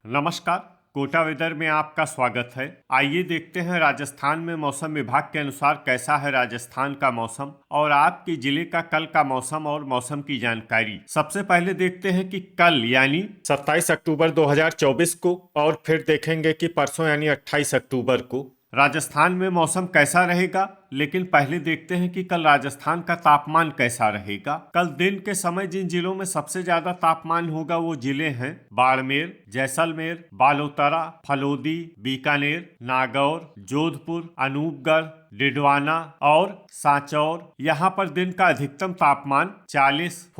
नमस्कार, कोटा वेदर में आपका स्वागत है। आइए देखते हैं राजस्थान में मौसम विभाग के अनुसार कैसा है राजस्थान का मौसम और आपके जिले का कल का मौसम और मौसम की जानकारी। सबसे पहले देखते हैं कि कल यानी 27 अक्टूबर 2024 को और फिर देखेंगे कि परसों यानी 28 अक्टूबर को राजस्थान में मौसम कैसा रहेगा। लेकिन पहले देखते हैं कि कल राजस्थान का तापमान कैसा रहेगा। कल दिन के समय जिन जिलों में सबसे ज्यादा तापमान होगा वो जिले हैं बाड़मेर, जैसलमेर, बालोतरा, फलोदी, बीकानेर, नागौर, जोधपुर, अनूपगढ़, डिडवाना और सांचौर। यहाँ पर दिन का अधिकतम तापमान 40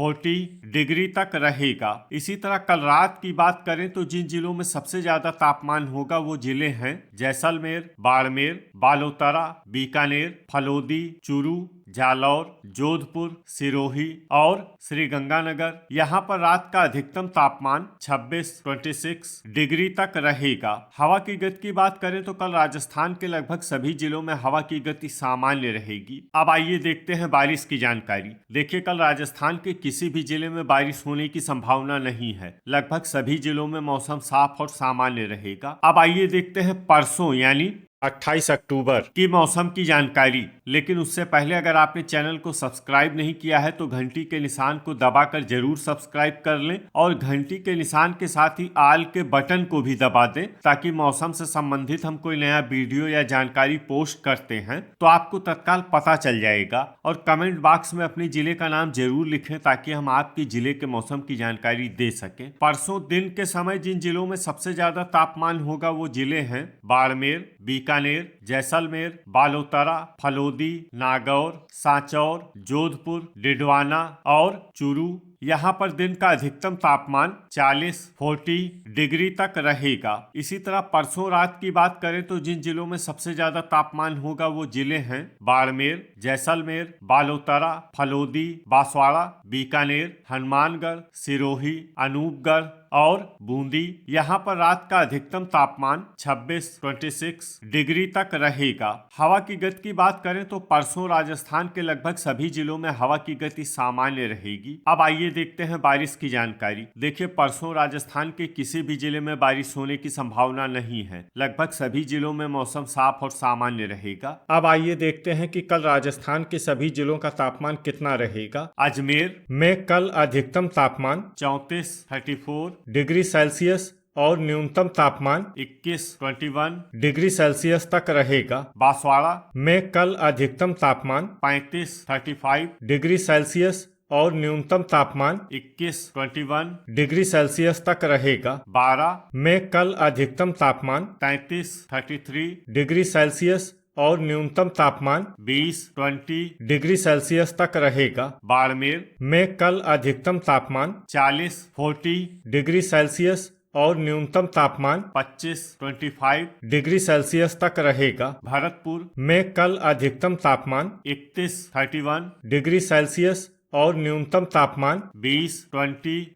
डिग्री तक रहेगा। इसी तरह कल रात की बात करें तो जिन जिलों में सबसे ज्यादा तापमान होगा वो जिले हैं जैसलमेर, बाड़मेर, बालोतरा, बीकानेर, फलोदी, चूरू, जालौर, जोधपुर, सिरोही और श्रीगंगानगर। यहाँ पर रात का अधिकतम तापमान 26 डिग्री तक रहेगा। हवा की गति की बात करें तो कल राजस्थान के लगभग सभी जिलों में हवा की गति सामान्य रहेगी। अब आइए देखते हैं बारिश की जानकारी। देखिए, कल राजस्थान के किसी भी जिले में बारिश होने की संभावना नहीं है। लगभग सभी जिलों में मौसम साफ और सामान्य रहेगा। अब आइए देखते हैं परसों यानी 28 अक्टूबर की मौसम की जानकारी। लेकिन उससे पहले अगर आपने चैनल को सब्सक्राइब नहीं किया है तो घंटी के निशान को दबाकर जरूर सब्सक्राइब कर लें और घंटी के निशान के साथ ही आल के बटन को भी दबा दें ताकि मौसम से संबंधित हम कोई नया वीडियो या जानकारी पोस्ट करते हैं तो आपको तत्काल पता चल जाएगा। और कमेंट बॉक्स में अपने जिले का नाम जरूर लिखें ताकि हम आपके जिले के मौसम की जानकारी दे सकें। परसों दिन के समय जिन जिलों में सबसे ज्यादा तापमान होगा वो जिले हैं बाड़मेर, बीकानेर, जैसलमेर, बालोतरा, फलोदी, नागौर, सांचौर, जोधपुर, डिडवाना और चूरू। यहाँ पर दिन का अधिकतम तापमान 40 डिग्री तक रहेगा। इसी तरह परसों रात की बात करें तो जिन जिलों में सबसे ज्यादा तापमान होगा वो जिले हैं बाड़मेर, जैसलमेर, बालोतरा, फलोदी, बांसवाड़ा, बीकानेर, हनुमानगढ़, सिरोही, अनूपगढ़ और बूंदी। यहाँ पर रात का अधिकतम तापमान 26 डिग्री तक रहेगा। हवा की गति की बात करें तो परसों राजस्थान के लगभग सभी जिलों में हवा की गति सामान्य रहेगी। अब आइए देखते हैं बारिश की जानकारी। देखिए, परसों राजस्थान के किसी भी जिले में बारिश होने की संभावना नहीं है। लगभग सभी जिलों में मौसम साफ और सामान्य रहेगा। अब आइए देखते हैं कि कल राजस्थान के सभी जिलों का तापमान कितना रहेगा। अजमेर में कल अधिकतम तापमान 34 डिग्री सेल्सियस और न्यूनतम तापमान 21 डिग्री सेल्सियस तक रहेगा। बांसवाड़ा में कल अधिकतम तापमान 35 डिग्री सेल्सियस और न्यूनतम तापमान 21 डिग्री सेल्सियस तक रहेगा। बारा में कल अधिकतम तापमान 33 डिग्री सेल्सियस और न्यूनतम तापमान 20 डिग्री सेल्सियस तक रहेगा। बाड़मेर में कल अधिकतम तापमान 40 डिग्री सेल्सियस और न्यूनतम तापमान 25 डिग्री सेल्सियस तक रहेगा। भरतपुर में कल अधिकतम तापमान 31 डिग्री सेल्सियस और न्यूनतम तापमान 20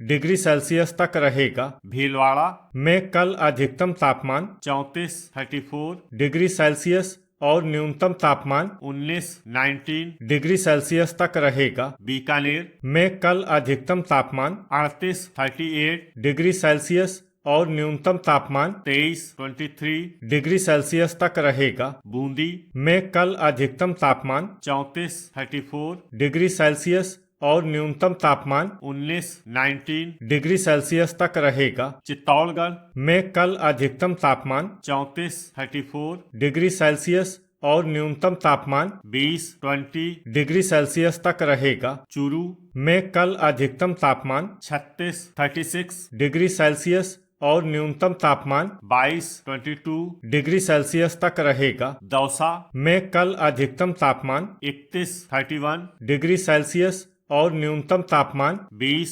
डिग्री सेल्सियस तक रहेगा। भीलवाड़ा में कल अधिकतम तापमान 34 डिग्री सेल्सियस और न्यूनतम तापमान 19 डिग्री सेल्सियस तक रहेगा। बीकानेर में कल अधिकतम तापमान 38 डिग्री सेल्सियस और न्यूनतम तापमान 23 डिग्री सेल्सियस तक रहेगा। बूंदी में कल अधिकतम तापमान 34 डिग्री सेल्सियस और न्यूनतम तापमान 19 डिग्री सेल्सियस तक रहेगा। चित्तौड़गढ़ में कल अधिकतम तापमान 34 डिग्री सेल्सियस और न्यूनतम तापमान 20 डिग्री सेल्सियस तक रहेगा। चूरू में कल अधिकतम तापमान 36 डिग्री सेल्सियस और न्यूनतम तापमान 22 डिग्री सेल्सियस तक रहेगा। दौसा में कल अधिकतम तापमान 31 डिग्री सेल्सियस और न्यूनतम तापमान 20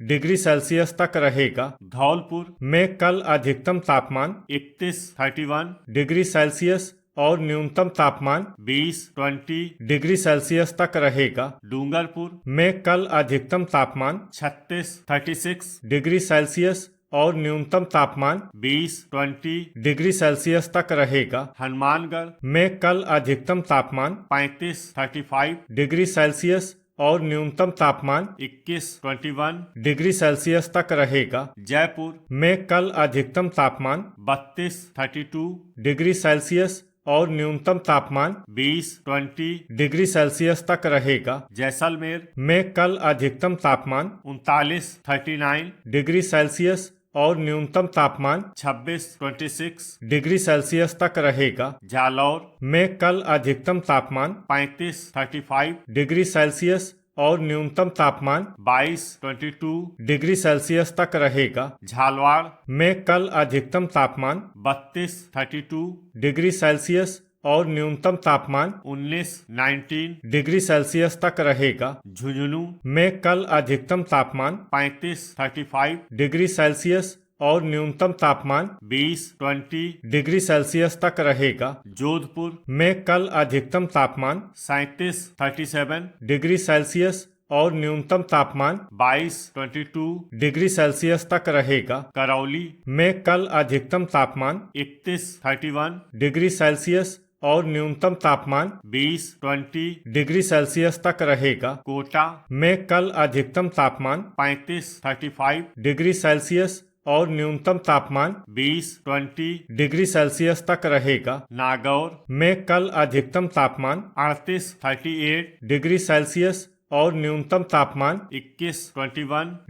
डिग्री सेल्सियस तक रहेगा। धौलपुर में कल अधिकतम तापमान 31 डिग्री सेल्सियस और न्यूनतम तापमान 20 डिग्री सेल्सियस तक रहेगा। डूंगरपुर में कल अधिकतम तापमान 36 डिग्री सेल्सियस और न्यूनतम तापमान 20 डिग्री सेल्सियस तक रहेगा। हनुमानगढ़ में कल अधिकतम तापमान 35 डिग्री सेल्सियस और न्यूनतम तापमान 21 डिग्री सेल्सियस तक रहेगा। जयपुर में कल अधिकतम तापमान 32 डिग्री सेल्सियस और न्यूनतम तापमान 20 डिग्री सेल्सियस तक रहेगा। जैसलमेर में कल अधिकतम तापमान 39 डिग्री सेल्सियस और न्यूनतम तापमान 26 डिग्री सेल्सियस तक रहेगा। जालौर में कल अधिकतम तापमान 35 डिग्री सेल्सियस और न्यूनतम तापमान 22 डिग्री सेल्सियस तक रहेगा। झालवाड़ में कल अधिकतम तापमान 32 डिग्री सेल्सियस और न्यूनतम तापमान 19 डिग्री सेल्सियस तक रहेगा। झुंझुनू में कल अधिकतम तापमान 35 डिग्री सेल्सियस और न्यूनतम तापमान 20 डिग्री सेल्सियस तक रहेगा। जोधपुर में कल अधिकतम तापमान 37 डिग्री सेल्सियस और न्यूनतम तापमान 22 डिग्री सेल्सियस तक रहेगा। करौली में कल अधिकतम तापमान 31 डिग्री सेल्सियस और न्यूनतम तापमान 20 डिग्री सेल्सियस तक रहेगा। कोटा में कल अधिकतम तापमान 35 डिग्री सेल्सियस और न्यूनतम तापमान 20 डिग्री सेल्सियस तक रहेगा। नागौर में कल अधिकतम तापमान 38 डिग्री सेल्सियस और न्यूनतम तापमान 21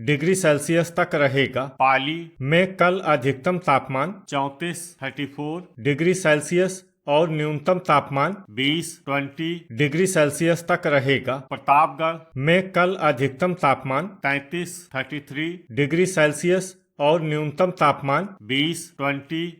डिग्री सेल्सियस तक रहेगा। पाली में कल अधिकतम तापमान 34 डिग्री सेल्सियस और न्यूनतम तापमान 20 डिग्री सेल्सियस तक रहेगा। प्रतापगढ़ में कल अधिकतम तापमान 33 डिग्री सेल्सियस और न्यूनतम तापमान 20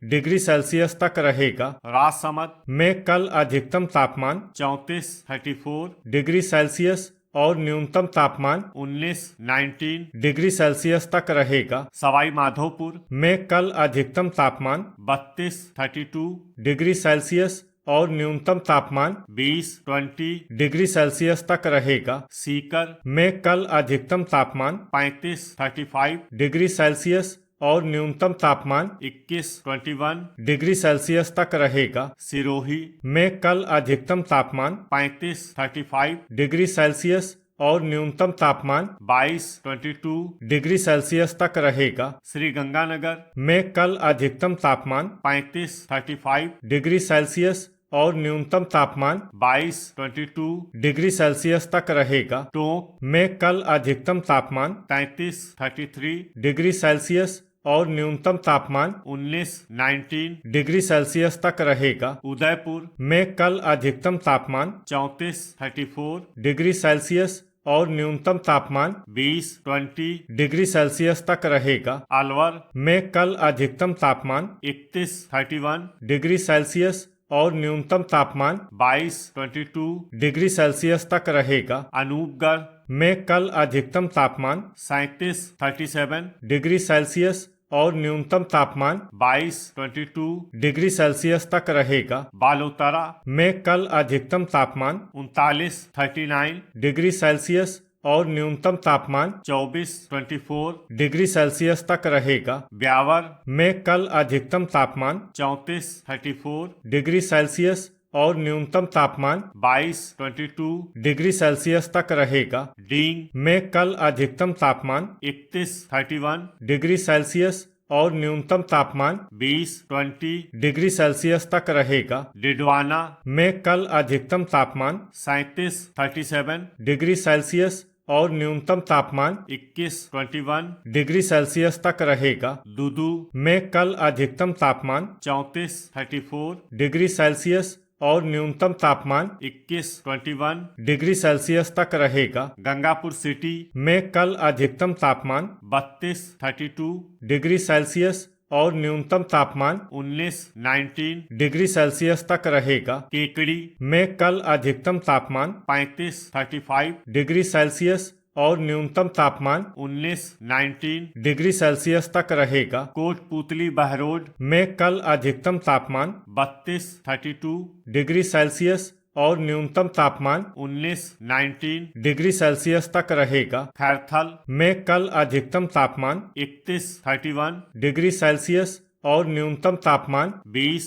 डिग्री सेल्सियस तक रहेगा। राजसमंद में कल अधिकतम तापमान 34 डिग्री सेल्सियस और न्यूनतम तापमान 19 डिग्री सेल्सियस तक रहेगा। सवाई माधोपुर में कल अधिकतम तापमान 32 डिग्री सेल्सियस और न्यूनतम तापमान 20 डिग्री सेल्सियस तक रहेगा। सीकर में कल अधिकतम तापमान 35 डिग्री सेल्सियस और न्यूनतम तापमान 21 डिग्री सेल्सियस तक रहेगा। सिरोही में कल अधिकतम तापमान 35 डिग्री सेल्सियस और न्यूनतम तापमान 22 डिग्री सेल्सियस तक रहेगा। श्री गंगानगर में कल अधिकतम तापमान 35 डिग्री सेल्सियस और न्यूनतम तापमान 22 डिग्री सेल्सियस तक रहेगा। टोंक में कल अधिकतम तापमान 33 डिग्री सेल्सियस और न्यूनतम तापमान 19 डिग्री सेल्सियस तक रहेगा। उदयपुर में कल अधिकतम तापमान 34 डिग्री सेल्सियस और न्यूनतम तापमान 20 डिग्री सेल्सियस तक रहेगा। अलवर में कल अधिकतम तापमान 31 डिग्री सेल्सियस और न्यूनतम तापमान 22 डिग्री सेल्सियस तक रहेगा। अनूपगढ़ में कल अधिकतम तापमान 37 डिग्री सेल्सियस और न्यूनतम तापमान 22 डिग्री सेल्सियस तक रहेगा। बालोतरा में कल अधिकतम तापमान 39 डिग्री सेल्सियस और न्यूनतम तापमान 24 डिग्री सेल्सियस तक रहेगा। ब्यावर में कल अधिकतम तापमान 34 डिग्री सेल्सियस और न्यूनतम तापमान 22 डिग्री सेल्सियस तक रहेगा। डींग में कल अधिकतम तापमान 31 डिग्री सेल्सियस और न्यूनतम तापमान 20 डिग्री सेल्सियस तक रहेगा। डिडवाना में कल अधिकतम तापमान 37 डिग्री सेल्सियस और न्यूनतम तापमान 21 डिग्री सेल्सियस तक रहेगा। दुदू में कल अधिकतम तापमान 34 डिग्री सेल्सियस और न्यूनतम तापमान 21 डिग्री सेल्सियस तक रहेगा। गंगापुर सिटी में कल अधिकतम तापमान 32 डिग्री सेल्सियस और न्यूनतम तापमान 19 डिग्री सेल्सियस तक रहेगा। केकड़ी में कल अधिकतम तापमान 35 डिग्री सेल्सियस और न्यूनतम तापमान 19 डिग्री सेल्सियस तक रहेगा। कोटपुतली बहरोड में कल अधिकतम तापमान 32 डिग्री सेल्सियस और न्यूनतम तापमान 19 डिग्री सेल्सियस तक रहेगा। खैरथल में कल अधिकतम तापमान 31 डिग्री सेल्सियस और न्यूनतम तापमान 20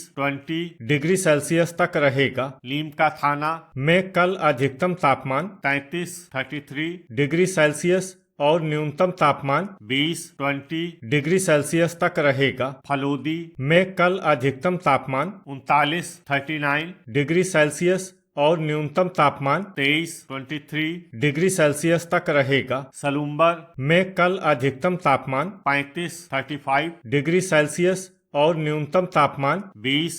डिग्री सेल्सियस तक रहेगा। लीमका थाना में कल अधिकतम तापमान 33 डिग्री सेल्सियस और न्यूनतम तापमान 20 डिग्री सेल्सियस तक रहेगा। फलोदी में कल अधिकतम तापमान 39 डिग्री सेल्सियस और न्यूनतम तापमान 23 डिग्री सेल्सियस तक रहेगा। सलूम्बर में कल अधिकतम तापमान 35 डिग्री सेल्सियस और न्यूनतम तापमान 20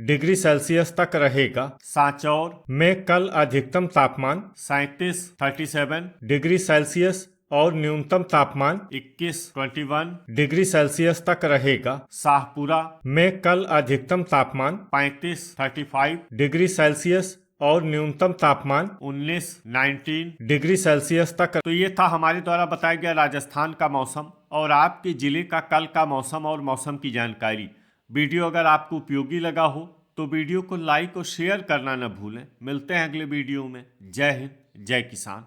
डिग्री सेल्सियस तक रहेगा। सांचौर में कल अधिकतम तापमान 37 डिग्री सेल्सियस और न्यूनतम तापमान 21 डिग्री सेल्सियस तक रहेगा। शाहपुरा में कल अधिकतम तापमान 35 डिग्री सेल्सियस और न्यूनतम तापमान 19 डिग्री सेल्सियस तक। तो ये था हमारे द्वारा बताया गया राजस्थान का मौसम और आपके जिले का कल का मौसम और मौसम की जानकारी। वीडियो अगर आपको उपयोगी लगा हो तो वीडियो को लाइक और शेयर करना न भूलें। मिलते हैं अगले वीडियो में। जय हिंद, जय किसान।